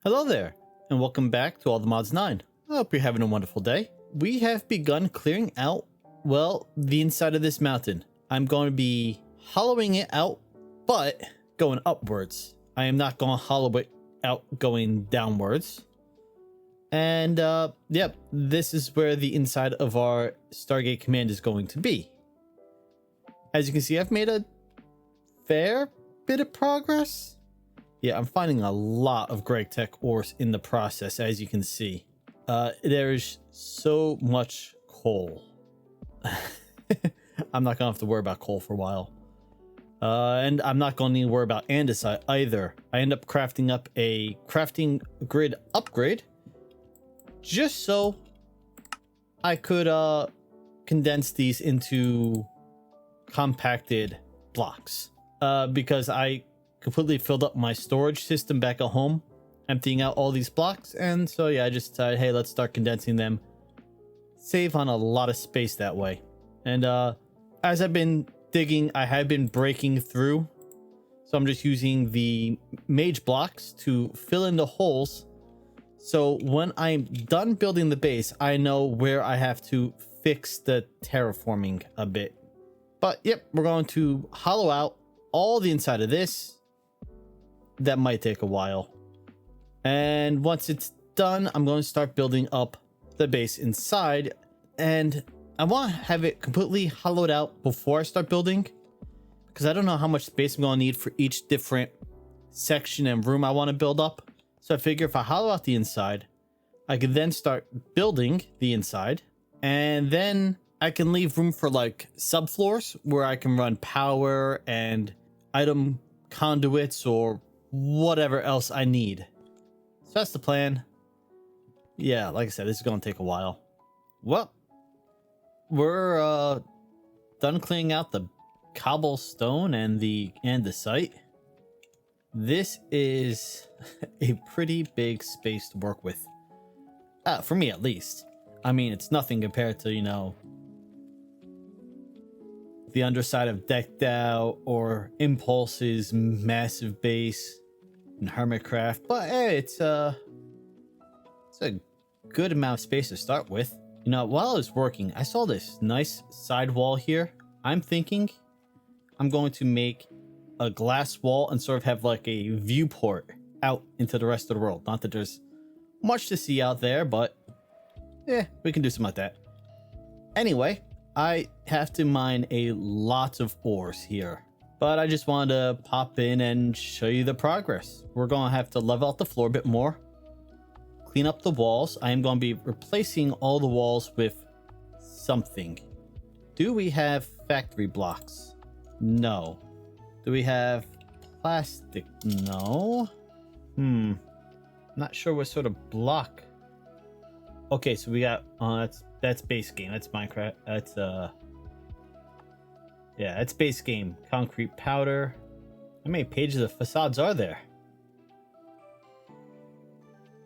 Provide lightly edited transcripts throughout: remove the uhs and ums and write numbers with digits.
Hello there, and welcome back to All the Mods 9. I hope you're having a wonderful day. We have begun clearing out, well, the inside of this mountain. I'm going to be hollowing it out, but going upwards. I am not going to hollow it out going downwards. And, yep, this is where the inside of our Stargate Command is going to be. As you can see, I've made a fair bit of progress. Yeah, I'm finding a lot of Greg Tech ores in the process, as you can see. There's so much coal. I'm not gonna have to worry about coal for a while. And I'm not gonna need to worry about andesite either. I end up crafting up a crafting grid upgrade just so I could condense these into compacted blocks. Because I completely filled up my storage system back at home, emptying out all these blocks, and so yeah, I just decided, hey, let's start condensing them, save on a lot of space that way. And as I've been digging, I have been breaking through, so I'm just using the mage blocks to fill in the holes, so when I'm done building the base, I know where I have to fix the terraforming a bit. But yep, we're going to hollow out all the inside of this. That might take a while, and once it's done, I'm going to start building up the base inside, and I want to have it completely hollowed out before I start building, because I don't know how much space I'm going to need for each different section and room I want to build up. So I figure if I hollow out the inside, I can then start building the inside, and then I can leave room for like subfloors where I can run power and item conduits or whatever else I need. So that's the plan. Yeah, like I said, this is going to take a while. Well, we're done cleaning out the cobblestone and the site. This is a pretty big space to work with. For me, at least. I mean, it's nothing compared to, you know, the underside of Decked Out or Impulse's massive base and Hermitcraft, but hey, it's a good amount of space to start with. You know, while I was working, I saw this nice side wall here. I'm thinking I'm going to make a glass wall and sort of have like a viewport out into the rest of the world. Not that there's much to see out there, but yeah, we can do something like that. Anyway, I have to mine a lot of ores here, but I just wanted to pop in and show you the progress. We're going to have to level out the floor a bit more, clean up the walls. I am going to be replacing all the walls with something. Do we have factory blocks? No. Do we have plastic? No. Not sure what sort of block. Okay, so we got that's base game. That's Minecraft. That's yeah, that's base game. Concrete powder. How many pages of facades are there?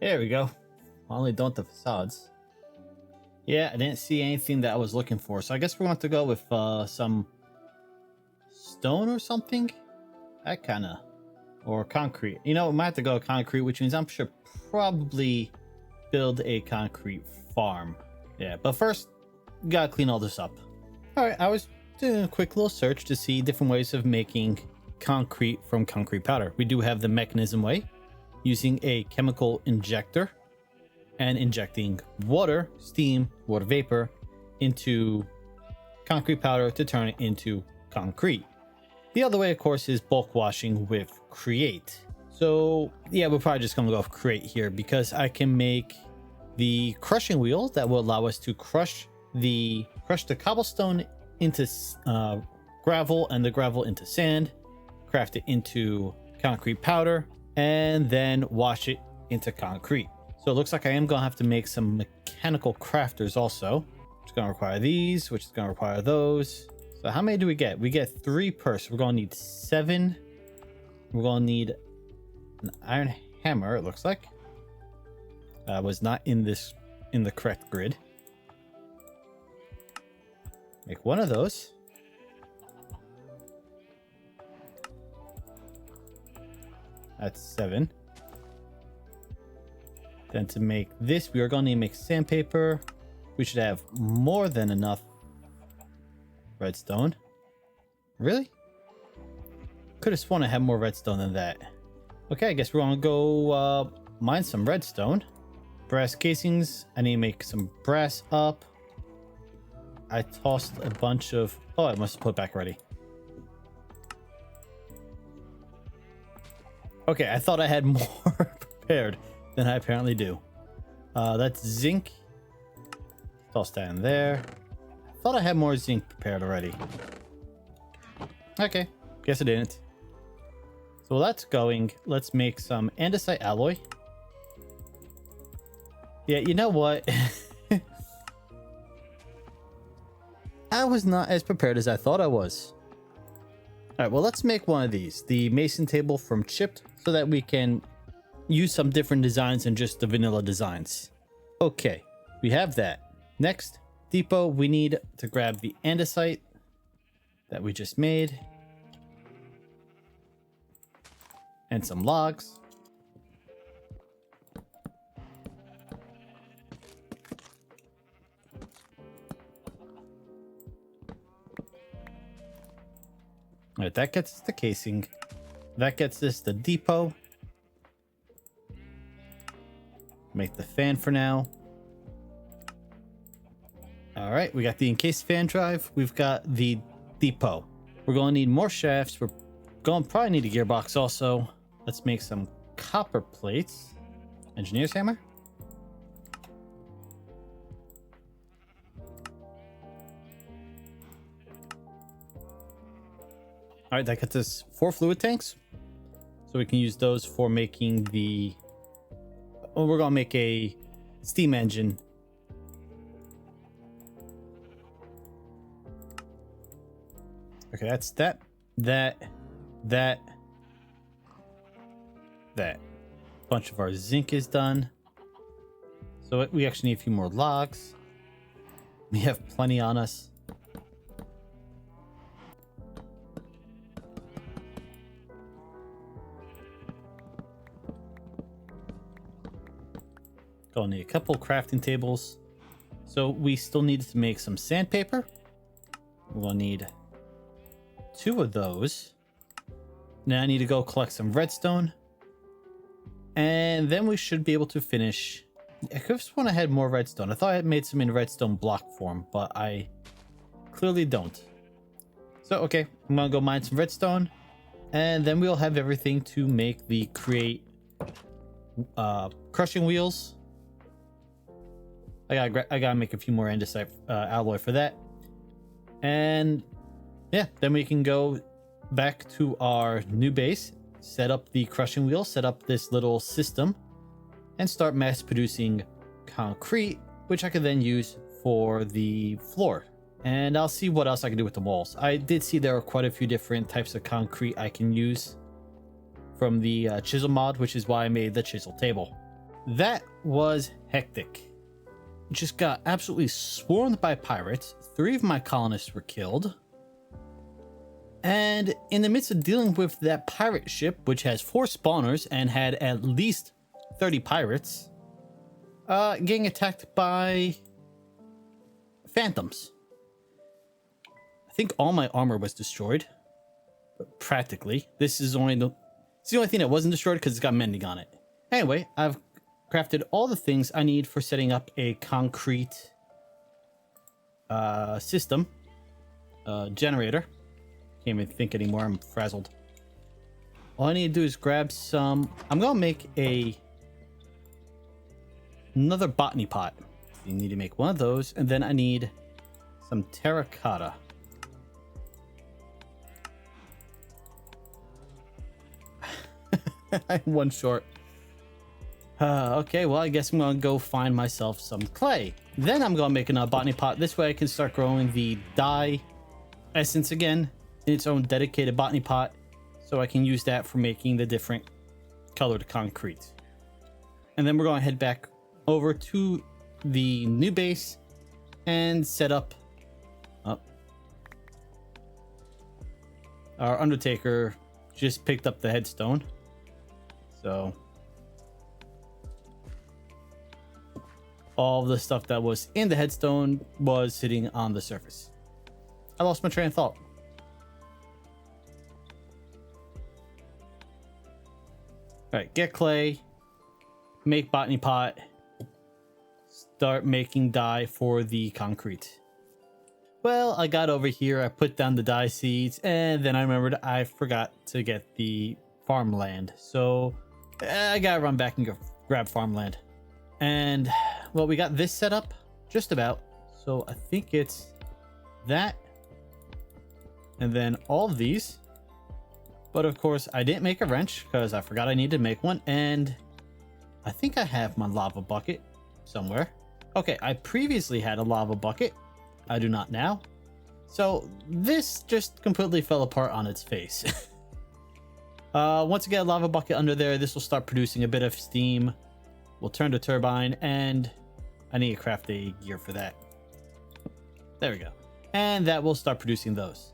There we go. Only don't the facades. Yeah, I didn't see anything that I was looking for, so I guess we're going to have to go with some stone or something. That kind of, or concrete. You know, we might have to go concrete, which means I'm sure probably build a concrete farm. Yeah, but first, gotta clean all this up. Alright, I was doing a quick little search to see different ways of making concrete from concrete powder. We do have the mechanism way, using a chemical injector and injecting water, steam, water vapor into concrete powder to turn it into concrete. The other way, of course, is bulk washing with Create. So yeah, we're probably just gonna go with Create here because I can make the crushing wheel that will allow us to crush the cobblestone into gravel and the gravel into sand, craft it into concrete powder, and then wash it into concrete. So it looks like I am gonna have to make some mechanical crafters also, which is gonna require these, which is gonna require those. So how many do we get? We get 3 per, so we're gonna need 7. We're gonna need an iron hammer, it looks like. Was not in the correct grid. Make 1 of those. That's 7. Then to make this, we are going to make sandpaper. We should have more than enough redstone. Really? Could have sworn I had more redstone than that. Okay, I guess we're going to go mine some redstone. Brass casings. I need to make some brass up. I tossed a bunch of... Oh, I must have put it back already. Okay, I thought I had more prepared than I apparently do. That's zinc. Toss that in there. I thought I had more zinc prepared already. Okay, guess I didn't. So while that's going, let's make some andesite alloy. Yeah, you know what? I was not as prepared as I thought I was. Alright, well, let's make one of these. The mason table from chipped so that we can use some different designs than just the vanilla designs. Okay, we have that. Next, depot, we need to grab the andesite that we just made. And some logs. All right, that gets us the casing. That gets us the depot. Make the fan for now. All right, we got the encased fan drive. We've got the depot. We're going to need more shafts. We're going to probably need a gearbox also. Let's make some copper plates. Engineer's hammer. All right, that gets us 4 fluid tanks. So we can use those for making the... Oh, we're going to make a steam engine. Okay, that's that. Bunch of our zinc is done. So we actually need a few more logs. We have plenty on us. Gonna need a couple crafting tables. So we still need to make some sandpaper. We're gonna need 2 of those. Now I need to go collect some redstone. And then we should be able to finish. I could have sworn I had more redstone. I thought I had made some in redstone block form, but I clearly don't. So, okay, I'm gonna go mine some redstone. And then we'll have everything to make the create crushing wheels. I gotta make a few more andesite alloy for that. And yeah, then we can go back to our new base, set up the crushing wheel, set up this little system, and start mass producing concrete, which I can then use for the floor. And I'll see what else I can do with the walls. I did see there are quite a few different types of concrete I can use from the chisel mod, which is why I made the chisel table. That was hectic. Just got absolutely swarmed by pirates. 3 of my colonists were killed. And in the midst of dealing with that pirate ship, which has 4 spawners and had at least 30 pirates, getting attacked by phantoms. I think all my armor was destroyed, but practically. It's the only thing that wasn't destroyed because it's got mending on it. Anyway, I've crafted all the things I need for setting up a concrete system generator. Can't even think anymore. I'm frazzled. All I need to do is grab some. I'm gonna make another botany pot. You need to make one of those, and then I need some terracotta. I'm 1 short. Okay, well, I guess I'm gonna go find myself some clay. Then I'm gonna make another botany pot. This way I can start growing the dye essence again in its own dedicated botany pot, so I can use that for making the different colored concrete. And then we're gonna head back over to the new base and set up our Undertaker just picked up the headstone. So all the stuff that was in the headstone was sitting on the surface. I lost my train of thought. All right, get clay, make botany pot, start making dye for the concrete. Well, I got over here, I put down the dye seeds, and then I remembered I forgot to get the farmland. So I gotta run back and go grab farmland. And well, we got this set up just about. So I think it's that. And then all of these. But of course, I didn't make a wrench because I forgot I needed to make one. And I think I have my lava bucket somewhere. Okay, I previously had a lava bucket. I do not now. So this just completely fell apart on its face. Once I get a lava bucket under there, this will start producing a bit of steam. We'll turn the turbine, and I need to craft a gear for that. There we go. And that will start producing those.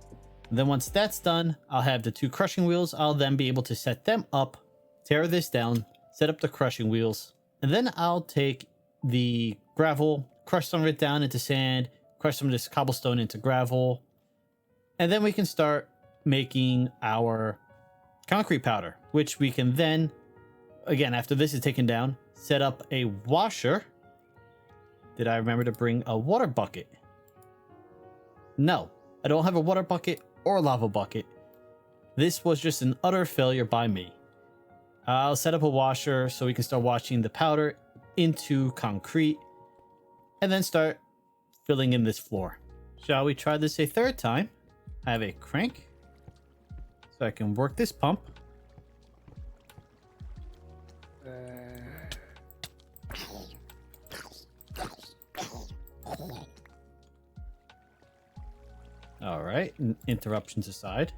And then once that's done, I'll have the 2 crushing wheels. I'll then be able to set them up, tear this down, set up the crushing wheels, and then I'll take the gravel, crush some of it down into sand, crush some of this cobblestone into gravel, and then we can start making our concrete powder, which we can then, again, after this is taken down, set up a washer. Did I remember to bring a water bucket? No, I don't have a water bucket or a lava bucket. This was just an utter failure by me. I'll set up a washer so we can start washing the powder into concrete and then start filling in this floor. Shall we try this a third time? I have a crank so I can work this pump. All right, interruptions aside.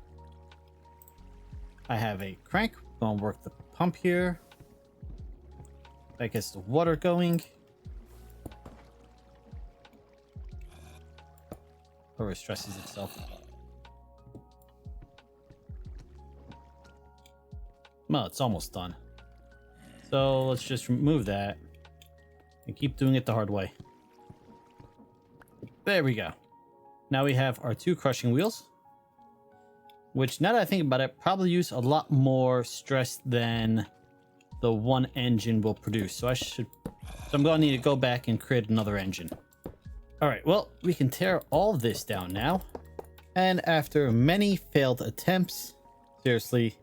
I have a crank. Gonna work the pump here. That gets the water going. Or it stresses itself. Well, it's almost done. So let's just remove that and keep doing it the hard way. There we go. Now we have our 2 crushing wheels, which now that I think about it, probably use a lot more stress than the one engine will produce. So I'm going to need to go back and create another engine. All right, well, we can tear all this down now. And after many failed attempts, seriously,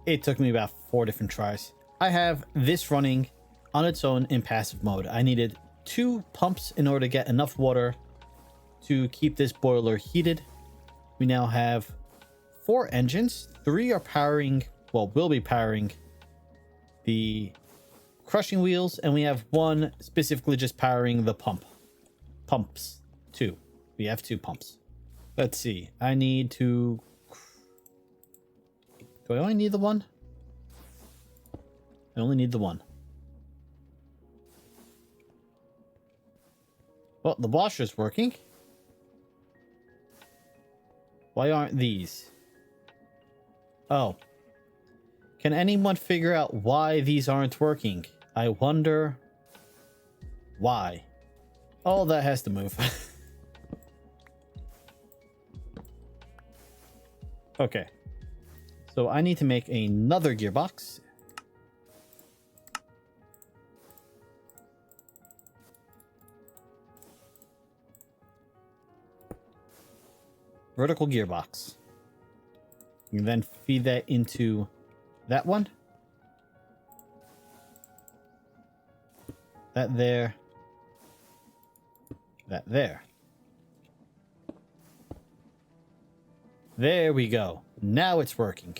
it took me about 4 different tries. I have this running on its own in passive mode. I needed 2 pumps in order to get enough water to keep this boiler heated. We now have 4 engines. 3 are powering, well, will be powering the crushing wheels, and we have 1 specifically just powering the pumps. 2. We have 2 pumps. Let's see. I need to... Do I only need the 1? I only need the 1. Well, the washer's working. Why aren't these? Oh. Can anyone figure out why these aren't working? I wonder why. Oh, that has to move. Okay. So I need to make another gearbox. Vertical gearbox. And then feed that into that one. That there. That there. There we go. Now it's working.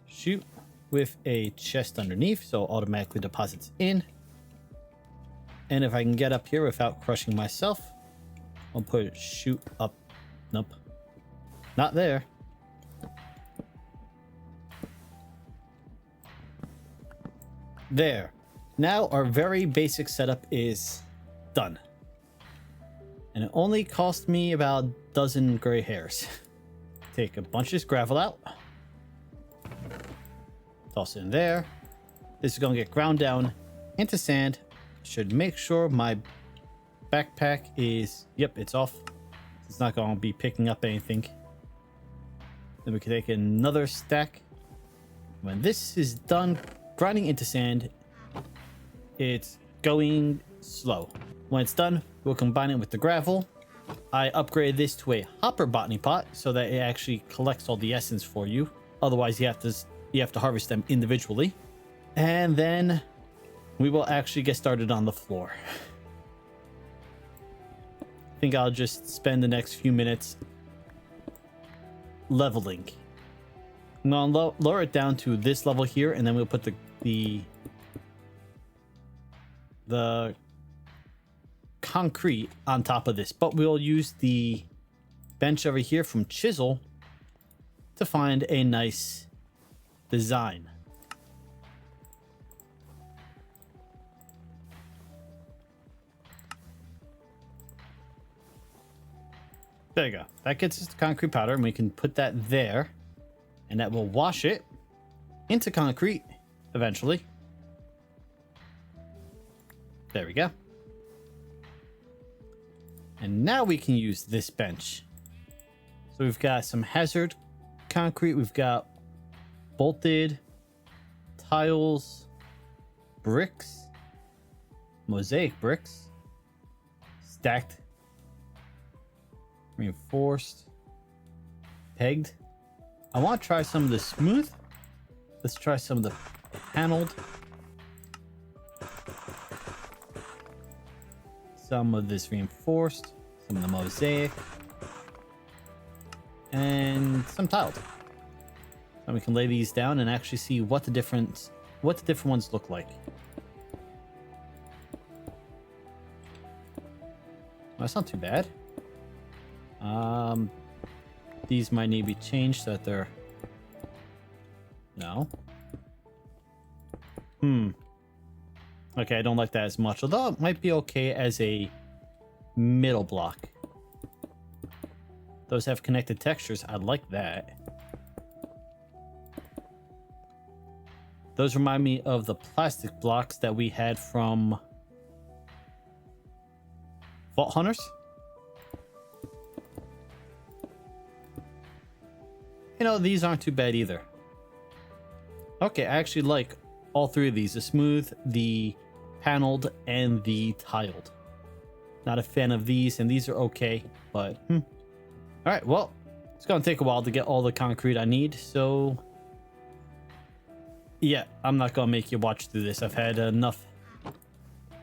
Shoot with a chest underneath, so automatically deposits in. And if I can get up here without crushing myself, I'll put it shoot up. Nope. Not there. There. Now our very basic setup is done. And it only cost me about a dozen gray hairs. Take a bunch of this gravel out. Toss it in there. This is going to get ground down into sand. Should make sure my backpack is, yep, it's off. It's not going to be picking up anything. Then we can take another stack. When this is done grinding into sand, it's going slow. When it's done, we'll combine it with the gravel. I upgraded this to a hopper botany pot so that it actually collects all the essence for you. Otherwise, you have to harvest them individually. And then we will actually get started on the floor. I think I'll just spend the next few minutes leveling. I'm gonna lower it down to this level here, and then we'll put the concrete on top of this. But we'll use the bench over here from Chisel to find a nice design. There you go. That gets us to concrete powder, and we can put that there, and that will wash it into concrete eventually. There we go. And now we can use this bench. So we've got some hazard concrete, we've got bolted tiles, bricks, mosaic bricks, stacked, reinforced, pegged. I want to try some of the smooth. Let's try some of the paneled. Some of this reinforced, some of the mosaic, and some tiled. And we can lay these down and actually see what the different ones look like. That's not too bad. These might need to be changed so that they're... No. Okay, I don't like that as much, although it might be okay as a middle block. Those have connected textures. I like that. Those remind me of the plastic blocks that we had from Vault Hunters. You know, these aren't too bad either. Okay, I actually like all three of these. The smooth, the paneled, and the tiled. Not a fan of these, and these are okay, but... Alright, well, it's going to take a while to get all the concrete I need, so... Yeah, I'm not going to make you watch through this. I've had enough...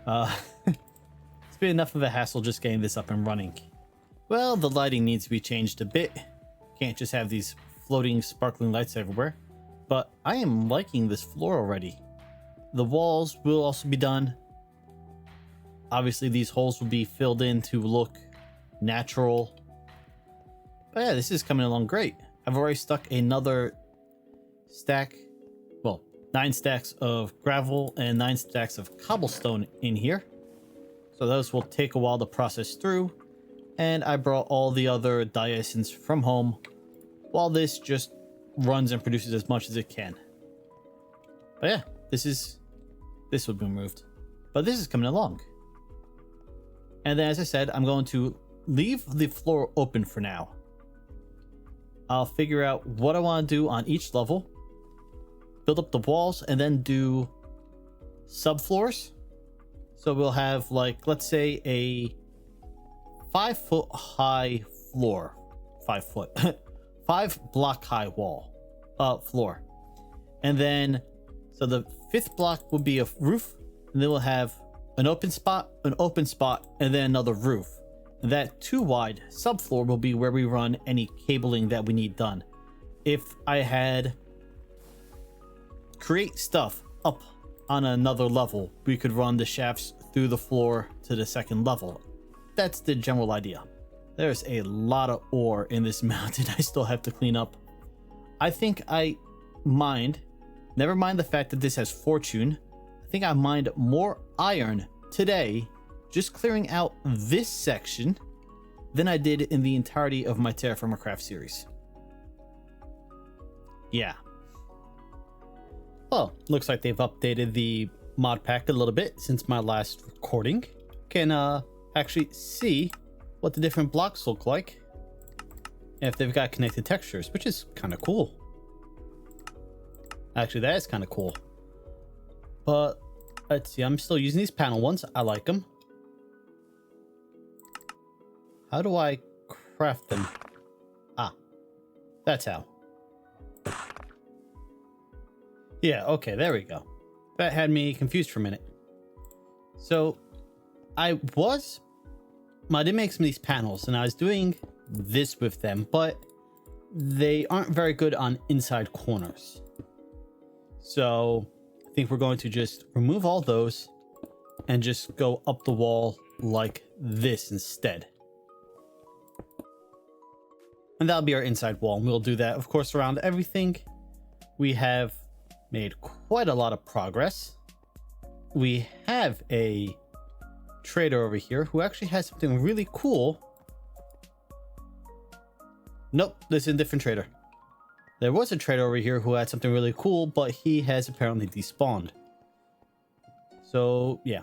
It's been enough of a hassle just getting this up and running. Well, the lighting needs to be changed a bit. Can't just have these floating, sparkling lights everywhere. But I am liking this floor already. The walls will also be done. Obviously, these holes will be filled in to look natural. But yeah, this is coming along great. I've already stuck another stack, well, 9 stacks of gravel and 9 stacks of cobblestone in here. So those will take a while to process through. And I brought all the other dye essence from home while this just runs and produces as much as it can. But yeah, this will be removed. But this is coming along. And then, as I said, I'm going to leave the floor open for now. I'll figure out what I want to do on each level, build up the walls, and then do subfloors. So we'll have, like, let's say a 5 foot high floor. 5 foot. 5 block high wall. Floor. And then, so the 5th block will be a roof, and then we'll have an open spot, and then another roof. That 2 wide subfloor will be where we run any cabling that we need done. If I had create stuff up on another level, we could run the shafts through the floor to the 2nd level. That's the general idea. There's a lot of ore in this mountain I still have to clean up. I think I mined, never mind the fact that this has fortune, I think I mined more iron today just clearing out this section than I did in the entirety of my Terraformer Craft series. Yeah. Well, looks like they've updated the mod pack a little bit since my last recording. Can actually see what the different blocks look like if they've got connected textures, which is kind of cool. Actually, that is kind of cool. But let's see, I'm still using these panel ones. I like them. How do I craft them? Ah, that's how. Yeah, okay, there we go. That had me confused for a minute. So I did make some of these panels and I was doing this with them, but they aren't very good on inside corners. So I think we're going to just remove all those and just go up the wall like this instead. And that'll be our inside wall. And we'll do that, of course, around everything. We have made quite a lot of progress. We have a trader over here who actually has something really cool. Nope, this is a different trader. There was a trader over here who had something really cool, but he has apparently despawned. So, yeah.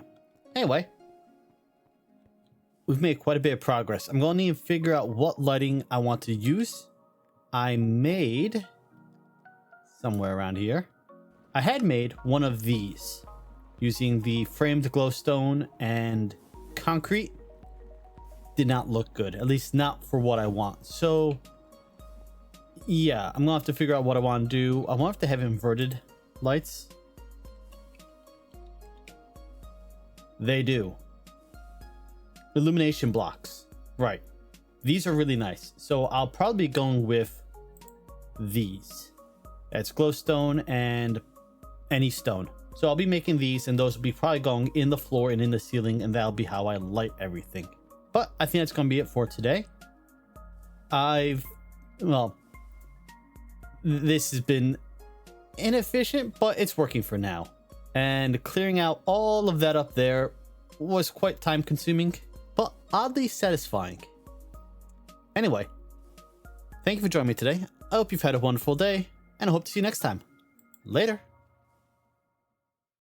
Anyway, we've made quite a bit of progress. I'm going to need to figure out what lighting I want to use. I made somewhere around here. I had made one of these using the framed glowstone and concrete. Did not look good, at least not for what I want. So yeah, I'm gonna have to figure out what I want to do. I want to have inverted lights. They do. Illumination blocks. Right. These are really nice. So I'll probably be going with these. That's glowstone and any stone. So I'll be making these, and those will be probably going in the floor and in the ceiling, and that'll be how I light everything. But I think that's going to be it for today. This has been inefficient, but it's working for now. And clearing out all of that up there was quite time consuming, but oddly satisfying. Anyway, thank you for joining me today. I hope you've had a wonderful day, and I hope to see you next time. Later.